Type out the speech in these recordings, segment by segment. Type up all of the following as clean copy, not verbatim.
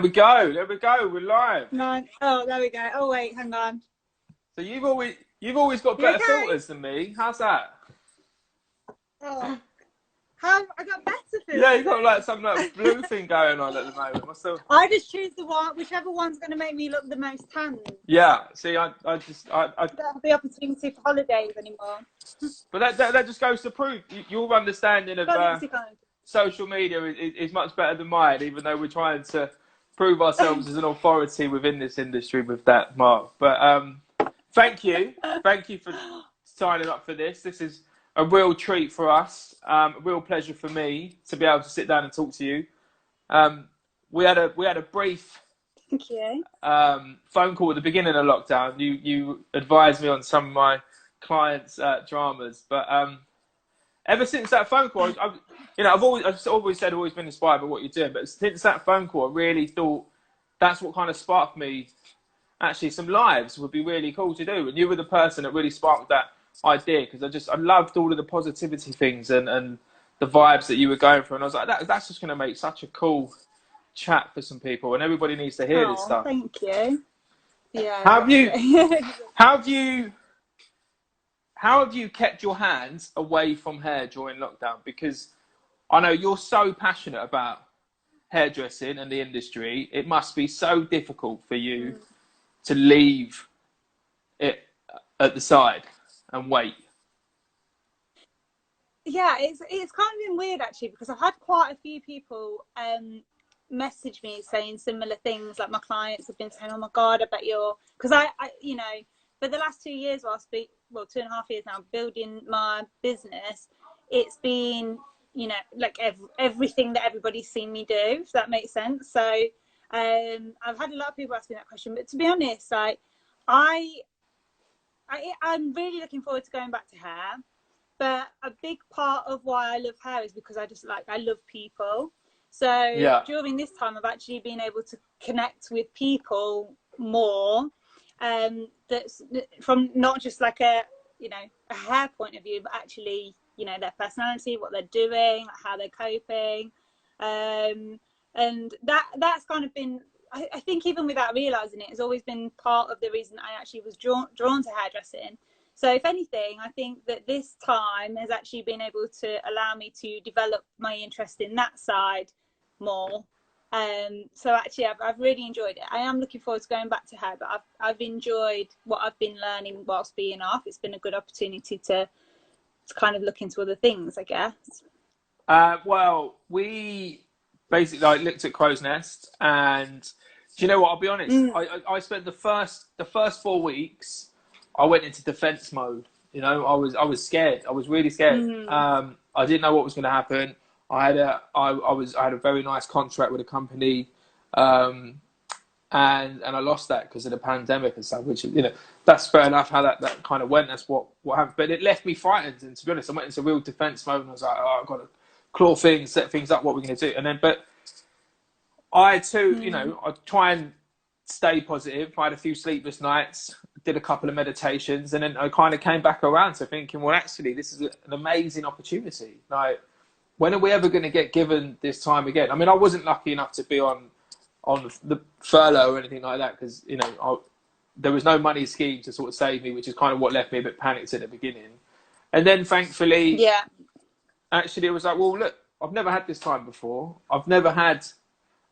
There we go. We're live. No. Oh, there we go. Oh wait, hang on. So you've always got You better okay? filters than me. How's that? Oh, how I got better Yeah, you filters. got like some like blue thing going on at the moment. I just choose the one, whichever one's going to make me look the most tan. Yeah. See, I don't have the opportunity for holidays anymore. but that just goes to prove your understanding of social media is much better than mine. Even though we're trying to prove ourselves as an authority within this industry with that, Mark. But thank you for signing up for this. This is a real treat for us. A real pleasure for me to be able to sit down and talk to you. We had a brief Thank you. phone call at the beginning of lockdown. You advised me on some of my clients' dramas, but ever since that phone call, I've always been inspired by what you're doing. But since that phone call, I really thought that's what kind of sparked me. Actually, some lives would be really cool to do, and you were the person that really sparked that idea, because I loved all of the positivity things and the vibes that you were going for, and I was like, that's just going to make such a cool chat for some people, and everybody needs to hear this stuff. Thank you. Yeah. How have you kept your hands away from hair during lockdown? Because I know you're so passionate about hairdressing and the industry. It must be so difficult for you to leave it at the side and wait. Yeah, it's kind of been weird actually, because I've had quite a few people message me saying similar things. Like my clients have been saying, "Oh my God, I bet you're," because I for the last 2 years, 2.5 years now, building my business, it's been, like everything that everybody's seen me do, if that makes sense. So I've had a lot of people asking that question, but to be honest, like I'm really looking forward to going back to hair. But a big part of why I love hair is because I love people. So during this time, I've actually been able to connect with people more. That's from not just like a hair point of view, but actually, their personality, what they're doing, how they're coping. And that's kind of been, I think even without realizing it, has always been part of the reason I actually was drawn to hairdressing. So if anything, I think that this time has actually been able to allow me to develop my interest in that side more. So actually, I've really enjoyed it. I am looking forward to going back to hair, but I've enjoyed what I've been learning whilst being off. It's been a good opportunity to kind of look into other things, I guess. Well, we basically looked at Crow's Nest, and do you know what? I'll be honest. I spent the first 4 weeks. I went into defense mode. I was scared. I was really scared. I didn't know what was going to happen. I had a very nice contract with a company, and I lost that because of the pandemic and stuff. Which that's fair enough how that kind of went. That's what happened. But it left me frightened. And to be honest, I went into real defense mode, and I was like, oh, I've got to claw things, set things up. What we're going to do, but I too, I try and stay positive. I had a few sleepless nights, did a couple of meditations, and then I kind of came back around to thinking, well, actually, this is an amazing opportunity. Like, when are we ever going to get given this time again? I mean, I wasn't lucky enough to be on the furlough or anything like that, because there was no money scheme to sort of save me, which is kind of what left me a bit panicked at the beginning. And then thankfully, actually it was like, well, look, I've never had this time before. I've never had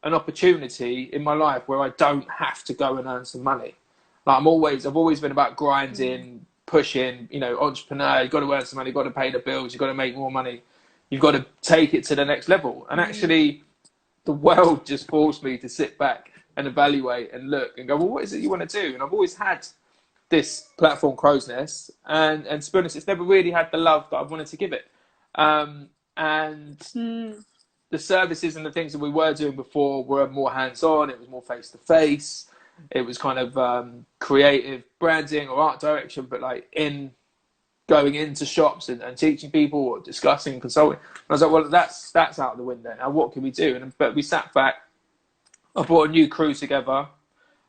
an opportunity in my life where I don't have to go and earn some money. Like I've always been about grinding, pushing, entrepreneur. You've got to earn some money, you've got to pay the bills, you've got to make more money, you've got to take it to the next level. And actually, the world just forced me to sit back and evaluate and look and go, well, what is it you want to do? And I've always had this platform, Crow's Nest, and to be honest, it's never really had the love that I wanted to give it. The services and the things that we were doing before were more hands-on. It was more face-to-face. It was kind of creative branding or art direction, but like going into shops and teaching people or discussing and consulting. And I was like, well, that's out of the window now. What can we do? But we sat back. I brought a new crew together.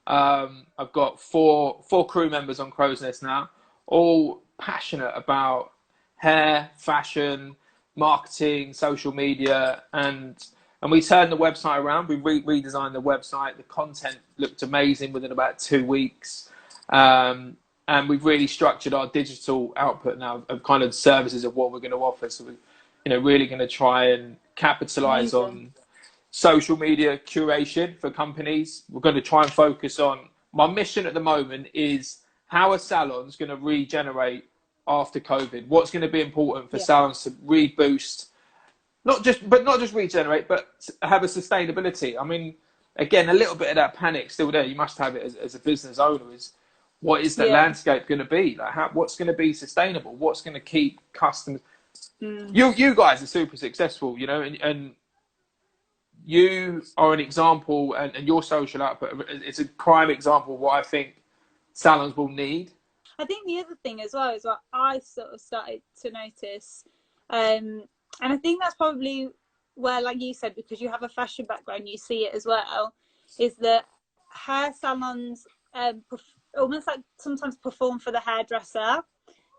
I've got four crew members on Crow's Nest now, all passionate about hair, fashion, marketing, social media, and And we turned the website around. We redesigned the website. The content looked amazing within about 2 weeks. And we've really structured our digital output now of kind of services of what we're going to offer. So we're, really going to try and capitalize on social media curation for companies. We're going to try and focus on, my mission at the moment is how are salons going to regenerate after COVID? What's going to be important for salons to reboost, not just regenerate, but have a sustainability. I mean, again, a little bit of that panic still there. You must have it as a business owner, is what is the landscape going to be? Like, what's going to be sustainable? What's going to keep customers? You guys are super successful, and you are an example, and your social output, it's a prime example of what I think salons will need. I think the other thing as well is what I sort of started to notice, and I think that's probably where, like you said, because you have a fashion background, you see it as well, is that hair salons almost like sometimes perform for the hairdresser.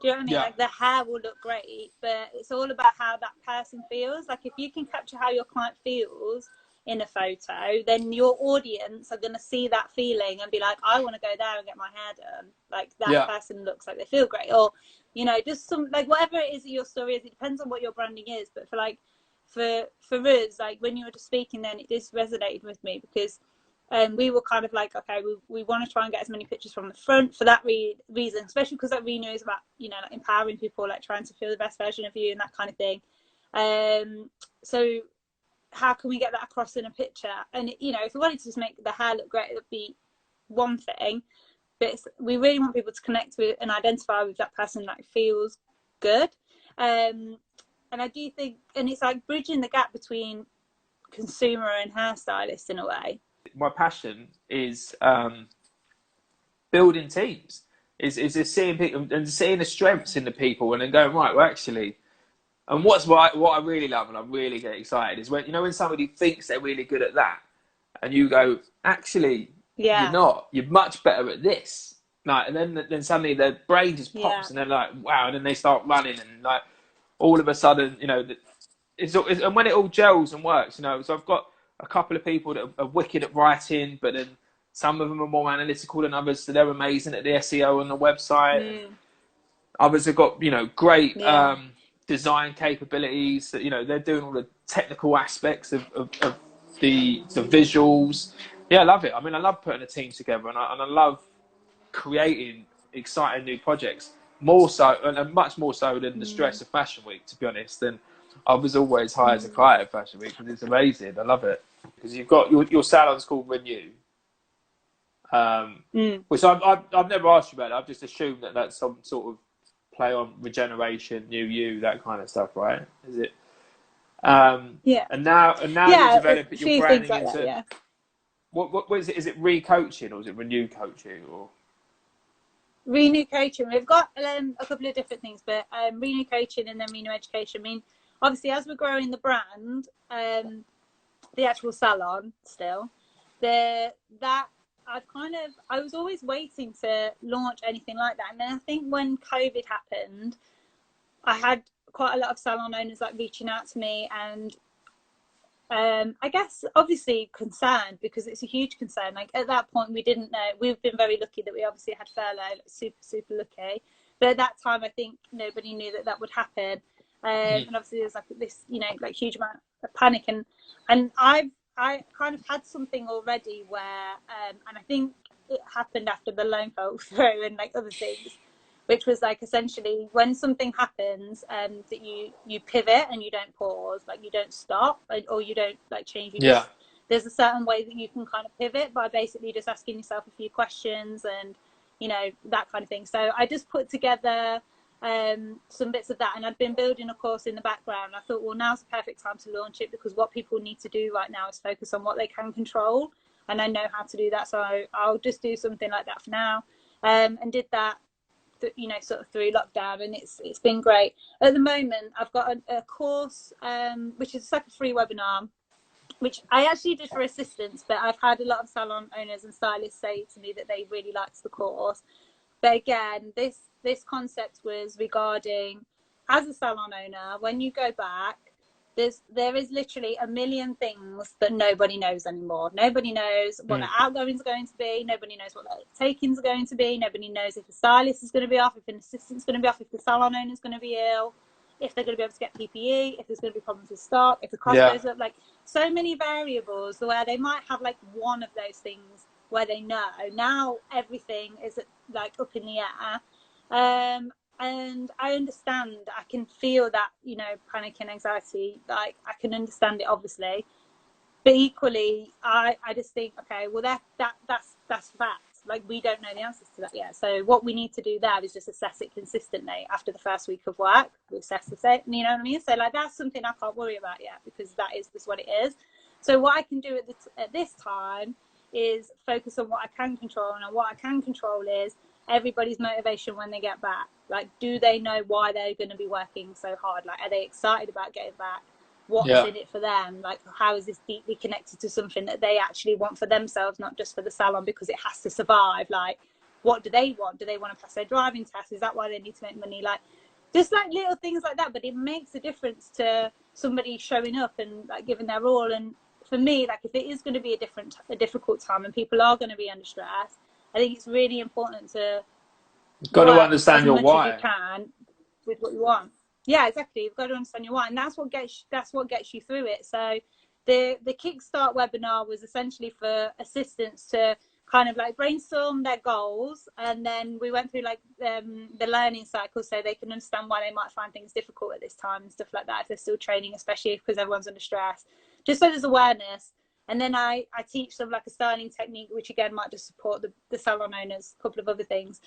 Do you know what I mean? Like the hair will look great, but it's all about how that person feels. Like if you can capture how your client feels in a photo, then your audience are going to see that feeling and be like, I want to go there and get my hair done. Like that person looks like they feel great. Or, just some, like whatever it is that your story is, it depends on what your branding is. But for us, like when you were just speaking then, it just resonated with me because we were kind of like, okay, we want to try and get as many pictures from the front for that reason, especially because that really knows about, like empowering people, like trying to feel the best version of you and that kind of thing. So how can we get that across in a picture? And, if we wanted to just make the hair look great, it would be one thing. But we really want people to connect with and identify with that person that feels good. And I do think, and it's like bridging the gap between consumer and hairstylist in a way. My passion is building teams, is seeing people and seeing the strengths in the people and then going, right, well, actually, and what I really love and I really get excited is when somebody thinks they're really good at that and you go, actually, you're not, you're much better at this. Like, and then suddenly their brain just pops and they're like, wow, and then they start running and like all of a sudden, it's and when it all gels and works, so I've got a couple of people that are wicked at writing, but then some of them are more analytical than others, so they're amazing at the SEO on the website. Others have got, great design capabilities. That they're doing all the technical aspects of the visuals. Yeah, I love it. I mean, I love putting a team together, and I love creating exciting new projects. More so, and much more so than the stress of Fashion Week, to be honest. And I was always high as a kite at Fashion Week because it's amazing. I love it because you've got your salon's called Renew, which I've never asked you about it. I've just assumed that that's some sort of play on regeneration, new you, that kind of stuff, right? Is it? And now you're developing your branding like into that, what is it? Is it re-coaching or is it renew coaching or? Renew coaching. We've got a couple of different things, but renew coaching and then renew education. I mean, obviously, as we're growing the brand, the actual salon still, I was always waiting to launch anything like that. And then I think when COVID happened, I had quite a lot of salon owners like reaching out to me and I guess obviously concerned because it's a huge concern. Like at that point we didn't know. We've been very lucky that we obviously had furlough, like super lucky. But at that time I think nobody knew that would happen. And obviously there's like this, like huge amount of panic and I kind of had something already where, and I think it happened after the loan fell through and like other things, which was like essentially when something happens that you pivot and you don't pause, like you don't stop or you don't like change. There's a certain way that you can kind of pivot by basically just asking yourself a few questions and, that kind of thing. So I just put together some bits of that and I'd been building a course in the background. I thought, well, now's the perfect time to launch it because what people need to do right now is focus on what they can control and I know how to do that, so I'll just do something like that for now. And did that sort of through lockdown and it's been great. At the moment I've got a course which is like a free webinar which I actually did for assistants, but I've had a lot of salon owners and stylists say to me that they really liked the course. But again, this concept was regarding, as a salon owner, when you go back, there is literally a million things that nobody knows anymore. Nobody knows what the outgoings are going to be. Nobody knows what the takings are going to be. Nobody knows if the stylist is going to be off, if an assistant's going to be off, if the salon owner is going to be ill, if they're going to be able to get PPE, if there's going to be problems with stock, if the cost goes up. Like, so many variables where they might have like one of those things where they know. Now everything is like up in the air. And I understand, I can feel that, you know, panic and anxiety, like I can understand it obviously, but equally I just think, okay, well that's fact. Like, we don't know the answers to that yet. So what we need to do there is just assess it consistently after the first week of work. We assess the set, you know what I mean? So like, that's something I can't worry about yet, because that is just what it is. So what I can do at this time is focus on what I can control, and what I can control is everybody's motivation when they get back. Like, do they know why they're going to be working so hard? Like, are they excited about getting back? What's in it for them? Like, how is this deeply connected to something that they actually want for themselves, not just for the salon because it has to survive? Like, what do they want? Do they want to pass their driving test? Is that why they need to make money? Like, just like little things like that. But it makes a difference to somebody showing up and like giving their all. And for me, like, if it is going to be a difficult time and people are going to be under stress, I think it's really important to got to understand your why. As you can with what you want. Yeah, exactly. You've got to understand your why, and that's what gets you through it. So the Kickstart webinar was essentially for assistants to kind of like brainstorm their goals, and then we went through like the learning cycle so they can understand why they might find things difficult at this time and stuff like that if they're still training, especially because everyone's under stress, just so there's awareness. And then I teach them like a styling technique, which again might just support the salon owners, a couple of other things.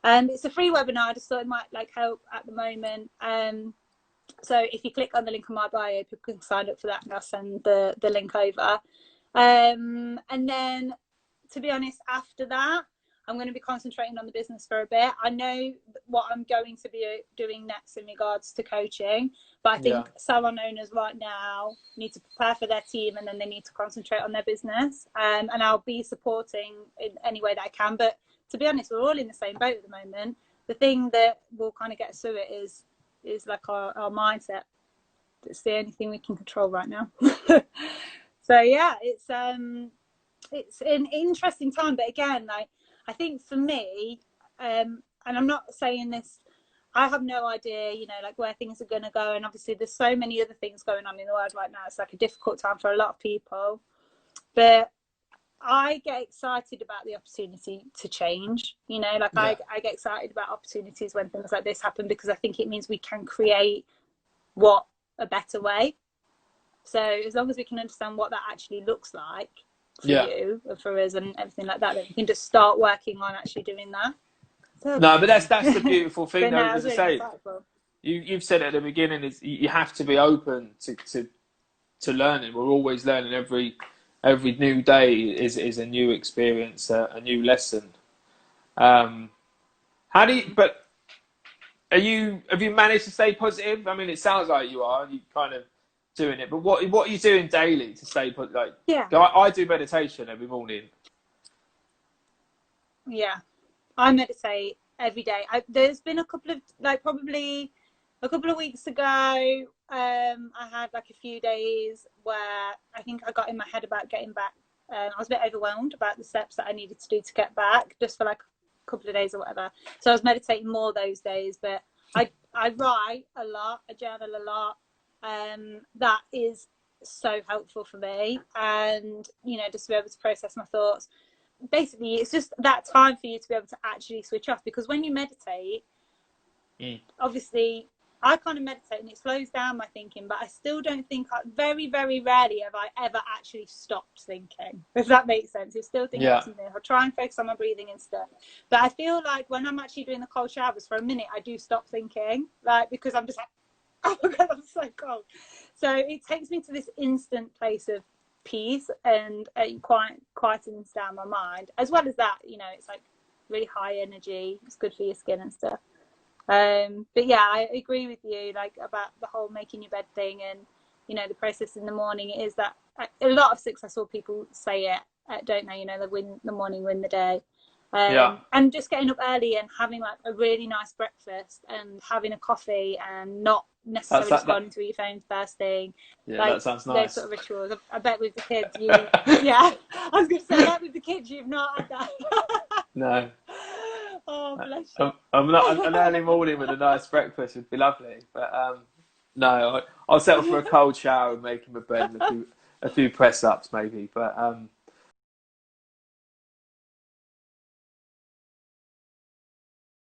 It's a free webinar. I just thought it might like help at the moment. So if you click on the link on my bio, people can sign up for that, and I'll send the link over. And then, to be honest, after that, I'm going to be concentrating on the business for a bit. I know what I'm going to be doing next in regards to coaching, but I think salon owners right now need to prepare for their team, and then they need to concentrate on their business. And I'll be supporting in any way that I can. But to be honest, we're all in the same boat at the moment. The thing that will kind of get us through it is like our mindset. It's the only thing we can control right now. So yeah, it's an interesting time. But again, like, I think for me, and I'm not saying this, I have no idea, you know, like where things are going to go. And obviously there's so many other things going on in the world right now. It's like a difficult time for a lot of people. But I get excited about the opportunity to change, you know, like I get excited about opportunities when things like this happen, because I think it means we can create a better way. So as long as we can understand what that actually looks like for you and for us and everything like that, then we can just start working on actually doing that. So, no, but that's the beautiful thing, though. As I say, you've said at the beginning, is you have to be open to learning. We're always learning. Every new day is a new experience, a new lesson. Have you managed to stay positive? I mean, it sounds like you are. You kind of doing it, but what are you doing daily to stay positive? Like, I do meditation every morning. Yeah, I meditate every day. There's been a couple of, like, probably a couple of weeks ago, I had like a few days where I think I got in my head about getting back. I was a bit overwhelmed about the steps that I needed to do to get back, just for like a couple of days or whatever. So I was meditating more those days, but I write a lot, I journal a lot. That is so helpful for me, and you know, just to be able to process my thoughts. Basically, it's just that time for you to be able to actually switch off, because when you meditate, obviously I kind of meditate and it slows down my thinking, but I still don't think, very, very rarely have I ever actually stopped thinking, if that makes sense. You're still thinking of something. I'll try and focus on my breathing and stuff. But I feel like when I'm actually doing the cold showers, for a minute, I do stop thinking, like, because I'm just like, oh my God, I'm so cold. So it takes me to this instant place of peace and quieting down my mind. As well as that, you know, it's like really high energy. It's good for your skin and stuff. But yeah, I agree with you, like, about the whole making your bed thing, and you know, the process in the morning. It is that a lot of successful people say it, don't they? You know, the morning win the day. And just getting up early and having like a really nice breakfast and having a coffee and not necessarily responding to your phone first thing. Yeah, like, that sounds nice. Those sort of rituals. I bet with the kids, yeah, I was going to say, I bet with the kids, you've not had that. No. Oh, bless you. An early morning with a nice breakfast would be lovely, but no, I'll settle for a cold shower and make him a bed and a few press ups maybe. But